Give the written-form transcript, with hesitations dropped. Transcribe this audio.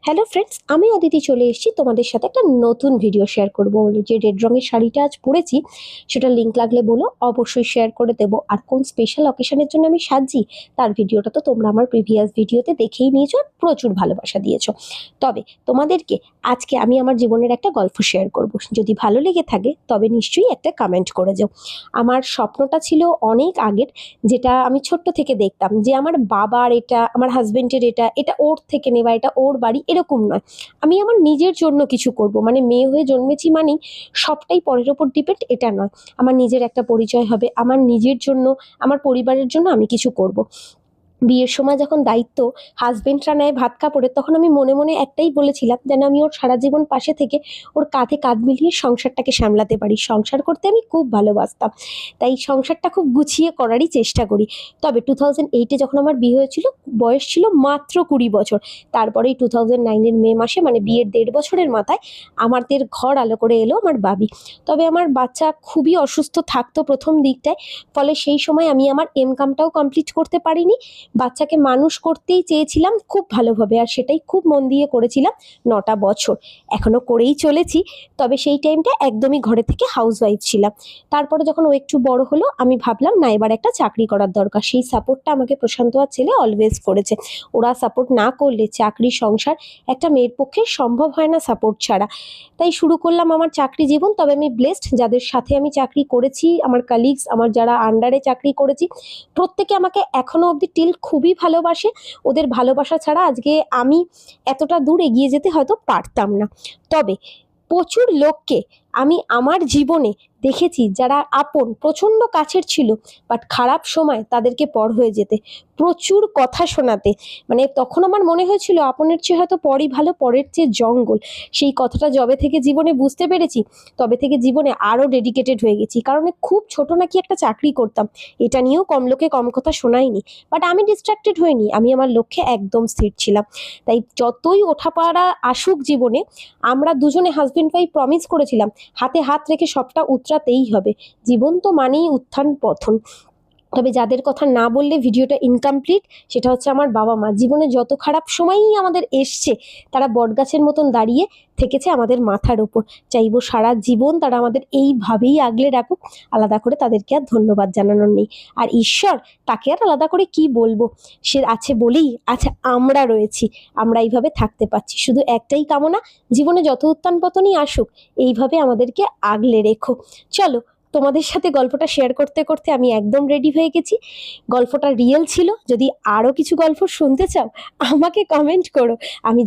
Hello friends, আমি অদিতি চলে এসেছি তোমাদের সাথে একটা নতুন ভিডিও শেয়ার করবো বলে। যে রেড রঙের শাড়িটা আজ পরেছি সেটা লিংক লাগলে বলো, অবশ্যই শেয়ার করে দেবো। আর কোন স্পেশাল অকেশনের জন্য আমি সাজছি তার ভিডিওটা তো তোমরা আমার প্রিভিয়াস ভিডিওতে দেখেই নিয়েছো, আর প্রচুর ভালোবাসা দিয়েছো। তবে তোমাদেরকে আজকে আমি আমার জীবনের একটা গল্প শেয়ার করব। যদি ভালো লেগে থাকে তবে নিশ্চয়ই একটা কমেন্ট করে যাও। আমার স্বপ্নটা ছিল অনেক আগের, যেটা আমি ছোট্ট থেকে দেখতাম যে আমার বাবার এটা, আমার হাজবেন্ডের এটা, এটা ওর থেকে নেওয়া, এটা ওর বাড়ি, এরকম নয়। আমি আমার নিজের জন্য কিছু করব, মানে মেয়ে হয়ে জন্মেছি মানেই সবটাই পরের ওপর ডিপেন্ড, এটা নয়। আমার নিজের একটা পরিচয় হবে, আমার নিজের জন্য, আমার পরিবারের জন্য আমি কিছু করব। বিয়ের সময় যখন দায়িত্ব হাজবেন্ডরা নেয় ভাত কাপড়ের, তখন আমি মনে মনে একটাই বলেছিলাম, যেন আমি ওর সারা জীবন পাশে থেকে ওর কাঁধে কাঁধ মিলিয়ে সংসারটাকে সামলাতে পারি। সংসার করতে আমি খুব ভালোবাসতাম, তাই সংসারটা খুব গুছিয়ে করারই চেষ্টা করি। তবে 2008-এ যখন আমার বিয়ে হয়েছিল, বয়স ছিল মাত্র 20 বছর। তারপরেই 2009-এর মে মাসে, মানে বিয়ের 1.5 বছরের মাথায় আমাদের ঘর আলো করে এলো আমার বাবি। তবে আমার বাচ্চা খুবই অসুস্থ থাকতো প্রথম দিকটায়, ফলে সেই সময় আমি আমার এমকামটাও কমপ্লিট করতে পারিনি। বাচ্চাকে মানুষ করতেই চেয়েছিলাম খুব ভালোভাবে, আর সেটাই খুব মন দিয়ে করেছিলাম 9টা বছর, এখনো করেই চলেছি। তবে সেই টাইমটা একদমই ঘরে থেকে হাউসওয়াইফ ছিলাম। তারপরে যখন ও একটু বড় হলো, আমি ভাবলাম না, এবার একটা চাকরি করার দরকার। সেই সাপোর্টটা আমাকে প্রশান্ত আর ছেলে অলওয়েজ করেছে। ওরা সাপোর্ট না করলে চাকরি, সংসার একটা মেয়ের পক্ষে সম্ভব হয় না সাপোর্ট ছাড়া। তাই শুরু করলাম আমার চাকরি জীবন। তবে আমি ব্লেসড, যাদের সাথে আমি চাকরি করেছি, আমার কালিগস, আমার যারা আন্ডারে চাকরি করেছি, প্রত্যেকে আমাকে এখনো অবধি টিল খুবই ভালোবাসে। ওদের ভালোবাসা ছাড়া আজকে আমি এতটা দূর এগিয়ে যেতে হয়তো পারতাম না। তবে প্রচুর লোককে আমি আমার জীবনে দেখেছি যারা আপন, প্রচণ্ড কাছের ছিল, বাট খারাপ সময় তাদেরকে পর হয়ে যেতে, প্রচুর কথা শোনাতে। মানে তখন আমার মনে হয়েছিল আপনের চেয়ে হয়তো পরই ভালো, পরের চেয়ে জঙ্গল। সেই কথাটা যবে থেকে জীবনে বুঝতে পেরেছি, তবে থেকে জীবনে আরও ডেডিকেটেড হয়ে গেছি। কারণ খুব ছোট নাকি একটা চাকরি করতাম, এটা নিয়েও কম লোকে কম কথা শোনায়নি, বাট আমি ডিস্ট্রাক্টেড হইনি, আমি আমার লক্ষ্যে একদম স্থির ছিলাম। তাই যতই ওঠাপড়া আসুক জীবনে, আমরা দুজনে হাজবেন্ড ওয়াইফ প্রমিস করেছিলাম হাতে হাত রেখে সবটা উতরাতেই হবে। জীবন তো মানেই উত্থান পতন। তবে যাদের কথা না বললে ভিডিওটা ইনকমপ্লিট, সেটা হচ্ছে আমার বাবা মা। জীবনে যত খারাপ সময়ই আমাদের এসছে, তারা বটগাছের মতন দাঁড়িয়ে থেকেছে আমাদের মাথার ওপর। চাইবো সারা জীবন তারা আমাদের এইভাবেই আগলে রাখুক, আলাদা করে তাদেরকে আর ধন্যবাদ জানানোর নেই। আর ঈশ্বর, তাকে আর আলাদা করে কি বলবো, সে আছে বলেই আচ্ছা আমরা রয়েছি, আমরা এইভাবে থাকতে পারছি। শুধু একটাই কামনা, জীবনে যত উত্থান পতনই আসুক, এইভাবে আমাদেরকে আগলে রেখো। চলো, তোমাদের সাথে গল্পটা শেয়ার করতে করতে আমি একদম রেডি হয়ে গেছি। গল্পটা রিয়েল ছিল। যদি আরও কিছু গল্প শুনতে চাও আমাকে কমেন্ট করো। আমি